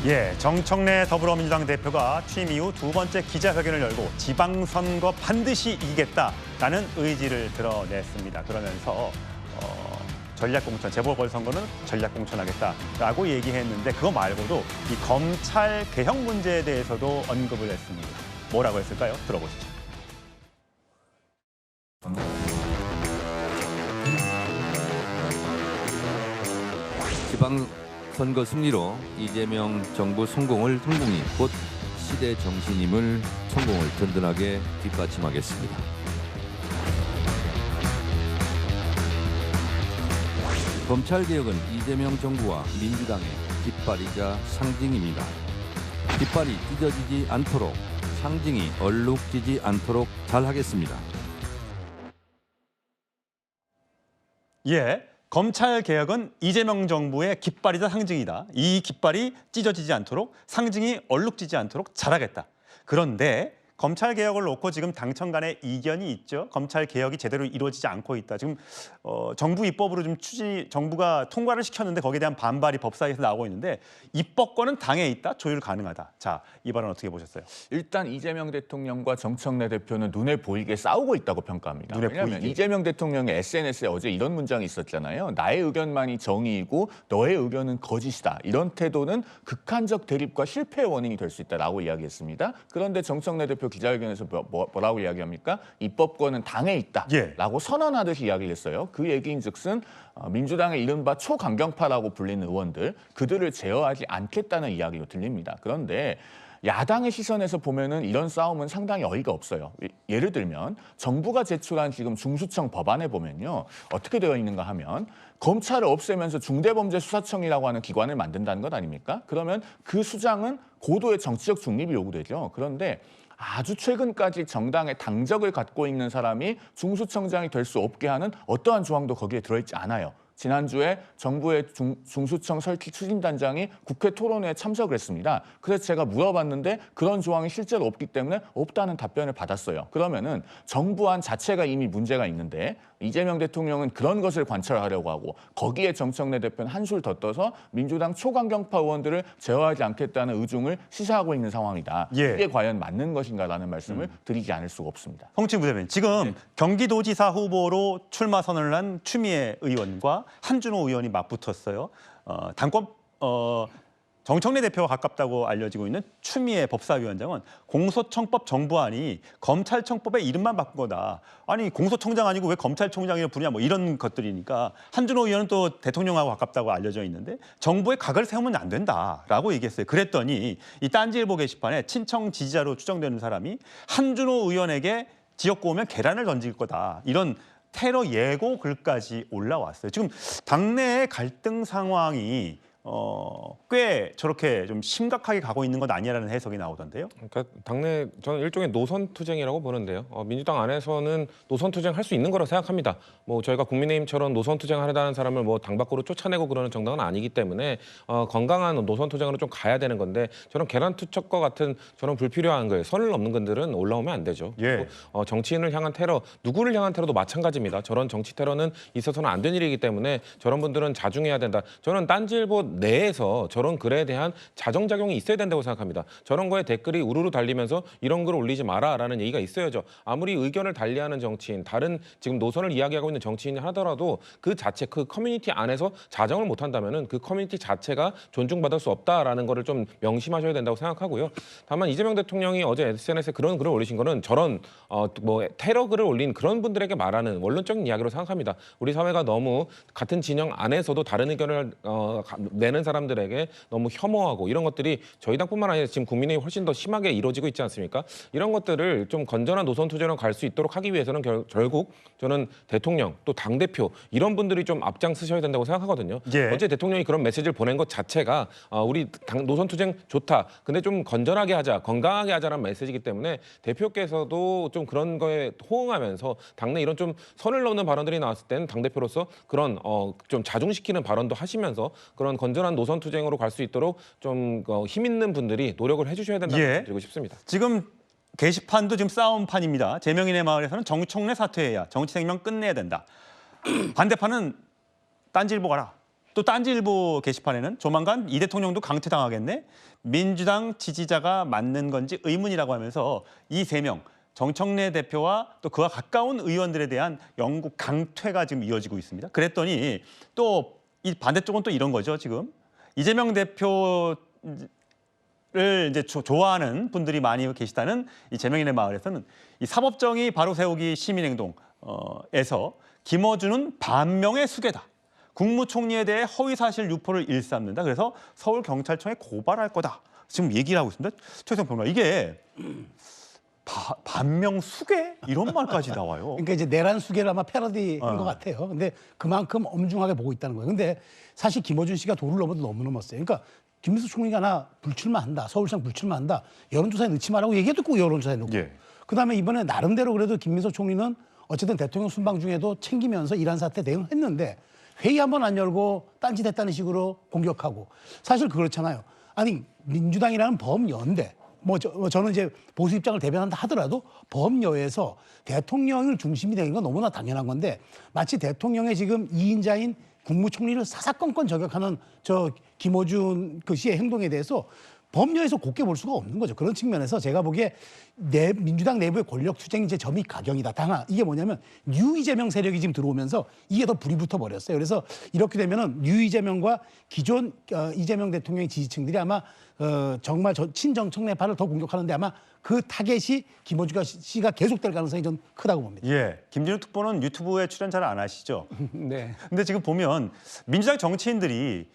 예, 정청래 더불어민주당 대표가 취임 이후 두 번째 기자회견을 열고 지방선거 반드시 이기겠다라는 의지를 드러냈습니다. 그러면서 전략공천, 재보궐선거는 전략공천하겠다라고 얘기했는데 그거 말고도 이 검찰 개혁 문제에 대해서도 언급을 했습니다. 뭐라고 했을까요? 들어보시죠. 지방선거 승리로 이재명 정부 성공을 성공이 곧 시대 정신임을 성공을 든든하게 뒷받침하겠습니다. 검찰개혁은 이재명 정부와 민주당의 깃발이자 상징입니다. 깃발이 찢어지지 않도록 상징이 얼룩지지 않도록 잘하겠습니다. 예, 검찰 개혁은 이재명 정부의 깃발이자 상징이다. 이 깃발이 찢어지지 않도록 상징이 얼룩지지 않도록 잘하겠다. 그런데 검찰 개혁을 놓고 지금 당청 간에 이견이 있죠. 검찰 개혁이 제대로 이루어지지 않고 있다. 지금 정부 입법으로 좀 정부가 통과를 시켰는데 거기에 대한 반발이 법사위에서 나오고 있는데 입법권은 당에 있다. 조율 가능하다. 자, 이 발언 어떻게 보셨어요? 일단 이재명 대통령과 정청래 대표는 눈에 보이게 싸우고 있다고 평가합니다. 왜냐하면 이재명 대통령의 SNS에 어제 이런 문장이 있었잖아요. 나의 의견만이 정의이고 너의 의견은 거짓이다. 이런 태도는 극한적 대립과 실패의 원인이 될 수 있다라고 이야기했습니다. 그런데 정청래 대표 기자회견에서 뭐라고 이야기합니까? 입법권은 당에 있다라고 선언하듯이 이야기를 했어요. 그 얘기인즉슨 민주당의 이른바 초강경파라고 불리는 의원들, 그들을 제어하지 않겠다는 이야기로 들립니다. 그런데 야당의 시선에서 보면은 이런 싸움은 상당히 어이가 없어요. 예를 들면 정부가 제출한 지금 중수청 법안에 보면요. 어떻게 되어 있는가 하면 검찰을 없애면서 중대범죄수사청이라고 하는 기관을 만든다는 것 아닙니까? 그러면 그 수장은 고도의 정치적 중립이 요구되죠. 그런데 아주 최근까지 정당의 당적을 갖고 있는 사람이 중수청장이 될 수 없게 하는 어떠한 조항도 거기에 들어있지 않아요. 지난주에 정부의 중수청 설치 추진단장이 국회 토론회에 참석을 했습니다. 그래서 제가 물어봤는데 그런 조항이 실제로 없기 때문에 없다는 답변을 받았어요. 그러면은 정부안 자체가 이미 문제가 있는데 이재명 대통령은 그런 것을 관철하려고 하고 거기에 정청래 대표는 한술 더 떠서 민주당 초강경파 의원들을 제어하지 않겠다는 의중을 시사하고 있는 상황이다. 예. 이게 과연 맞는 것인가라는 말씀을 드리지 않을 수가 없습니다. 홍庆부대변인, 지금 경기도지사 후보로 출마 선언을 한 추미애 의원과 한준호 의원이 맞붙었어요. 당권 정청래 대표와 가깝다고 알려지고 있는 추미애 법사위원장은 공소청법 정부안이 검찰청법의 이름만 바꾼 거다. 아니 공소청장 아니고 왜 검찰총장이라고 부르냐 뭐 이런 것들이니까 한준호 의원은 또 대통령하고 가깝다고 알려져 있는데 정부에 각을 세우면 안 된다라고 얘기했어요. 그랬더니 이 딴지일보 게시판에 친청 지지자로 추정되는 사람이 한준호 의원에게 지역구 오면 계란을 던질 거다. 이런 테러 예고 글까지 올라왔어요. 지금 당내의 갈등 상황이 꽤 저렇게 좀 심각하게 가고 있는 것 아니냐라는 해석이 나오던데요. 그러니까 당내 저는 일종의 노선 투쟁이라고 보는데요. 민주당 안에서는 노선 투쟁 할 수 있는 거라고 생각합니다. 뭐 저희가 국민의힘처럼 노선 투쟁하려는 사람을 뭐 당 밖으로 쫓아내고 그러는 정당은 아니기 때문에 건강한 노선 투쟁으로 좀 가야 되는 건데 저런 계란 투척과 같은 저런 불필요한 거에 선을 넘는 건들은 올라오면 안 되죠. 예. 정치인을 향한 테러, 누구를 향한 테러도 마찬가지입니다. 저런 정치 테러는 있어서는 안 된 일이기 때문에 저런 분들은 자중해야 된다. 저는 딴지일보 내에서 저런 글에 대한 자정작용이 있어야 된다고 생각합니다. 저런 거에 댓글이 우르르 달리면서 이런 글 올리지 마라라는 얘기가 있어야죠. 아무리 의견을 달리하는 정치인, 다른 지금 노선을 이야기하고 있는 정치인이 하더라도 그 자체, 그 커뮤니티 안에서 자정을 못한다면은 그 커뮤니티 자체가 존중받을 수 없다라는 거를 좀 명심하셔야 된다고 생각하고요. 다만 이재명 대통령이 어제 SNS에 그런 글을 올리신 거는 저런 뭐 테러 글을 올린 그런 분들에게 말하는 원론적인 이야기로 생각합니다. 우리 사회가 너무 같은 진영 안에서도 다른 의견을 내는 사람들에게 너무 혐오하고 이런 것들이 저희 당뿐만 아니라 지금 국민의힘이 훨씬 더 심하게 이루어지고 있지 않습니까? 이런 것들을 좀 건전한 노선 투쟁으로 갈 수 있도록 하기 위해서는 결국 저는 대통령 또 당대표 이런 분들이 좀 앞장서셔야 된다고 생각하거든요. 예. 어제 대통령이 그런 메시지를 보낸 것 자체가 우리 당 노선 투쟁 좋다. 근데 좀 건전하게 하자, 건강하게 하자라는 메시지이기 때문에 대표께서도 좀 그런 거에 호응하면서 당내 이런 좀 선을 넘는 발언들이 나왔을 때는 당대표로서 그런 좀 자중시키는 발언도 하시면서 그런 건전한 노선 투쟁으로 갈 수 있도록 좀 힘 있는 분들이 노력을 해주셔야 된다고 말씀드리고 싶습니다. 지금 게시판도 지금 싸움판입니다. 제명인의 마을에서는 정청래 사퇴해야 정치 생명 끝내야 된다. 반대판은 딴지일보 가라. 또 딴지일보 게시판에는 조만간 이 대통령도 강퇴당하겠네. 민주당 지지자가 맞는 건지 의문이라고 하면서 이 3명 정청래 대표와 또 그와 가까운 의원들에 대한 영구 강퇴가 지금 이어지고 있습니다. 그랬더니 또 이 반대쪽은 또 이런 거죠. 지금 이재명 대표를 이제 좋아하는 분들이 많이 계시다는 이 재명인의 마을에서는 이 사법정의 바로 세우기 시민행동에서 김어준은 반명의 수괴다. 국무총리에 대해 허위사실 유포를 일삼는다. 그래서 서울경찰청에 고발할 거다. 지금 얘기를 하고 있습니다. 최성 평론 이게 반명 수괴 이런 말까지 나와요. 그러니까 이제 내란 수계를 아마 패러디인 것 같아요. 근데 그만큼 엄중하게 보고 있다는 거예요. 근데 사실 김어준 씨가 도를 넘어도 너무 넘었어요. 그러니까 김민수 총리가 나 불출마한다. 서울시장 불출마한다. 여론조사에 넣지 말라고 얘기해도 꼭 여론조사에 넣고. 예. 그다음에 이번에 나름대로 그래도 김민수 총리는 어쨌든 대통령 순방 중에도 챙기면서 이란 사태 대응했는데 회의 한번 안 열고 딴짓했다는 식으로 공격하고. 사실 그렇잖아요. 아니 민주당이라는 범연대. 저는 이제 보수 입장을 대변한다 하더라도 범여에서 대통령을 중심이 되는 건 너무나 당연한 건데 마치 대통령의 지금 2인자인 국무총리를 사사건건 저격하는 저 김어준 그 씨의 행동에 대해서 범여에서 곱게 볼 수가 없는 거죠. 그런 측면에서 제가 보기에 민주당 내부의 권력 투쟁 이제 점이 가경이다. 다만 이게 뭐냐면 뉴 이재명 세력이 지금 들어오면서 이게 더 불이 붙어 버렸어요. 그래서 이렇게 되면은 뉴 이재명과 기존 이재명 대통령의 지지층들이 아마 정말 친정청래파를 더 공격하는데 아마 그 타겟이 김어준 씨가 계속될 가능성이 좀 크다고 봅니다. 예, 김진우 특보는 유튜브에 출연 잘 안 하시죠? 네. 근데 지금 보면 민주당 정치인들이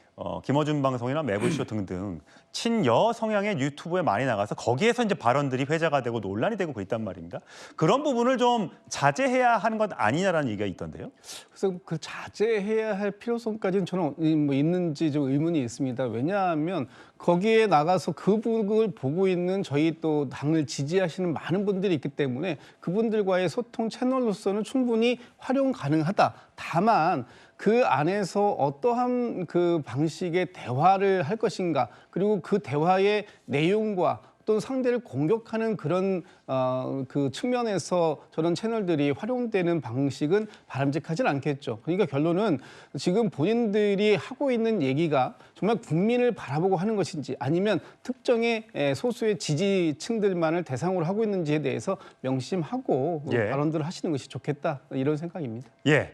김어준 방송이나 매불쇼 등등 친여 성향의 유튜브에 많이 나가서 거기에서 이제 발언들이 회자가 되고 논란이 되고 있단 말입니다. 그런 부분을 좀 자제해야 하는 것 아니냐라는 얘기가 있던데요. 그래서 그 자제해야 할 필요성까지는 저는 뭐 있는지 좀 의문이 있습니다. 왜냐하면 거기에 나가서 그 부분을 보고 있는 저희 또 당을 지지하시는 많은 분들이 있기 때문에 그분들과의 소통 채널로서는 충분히 활용 가능하다. 다만 그 안에서 어떠한 그 방식의 대화를 할 것인가 그리고 그 대화의 내용과 또 상대를 공격하는 그런 그 측면에서 저런 채널들이 활용되는 방식은 바람직하진 않겠죠. 그러니까 결론은 지금 본인들이 하고 있는 얘기가 정말 국민을 바라보고 하는 것인지 아니면 특정의 소수의 지지층들만을 대상으로 하고 있는지에 대해서 명심하고 예. 발언들을 하시는 것이 좋겠다 이런 생각입니다. 예.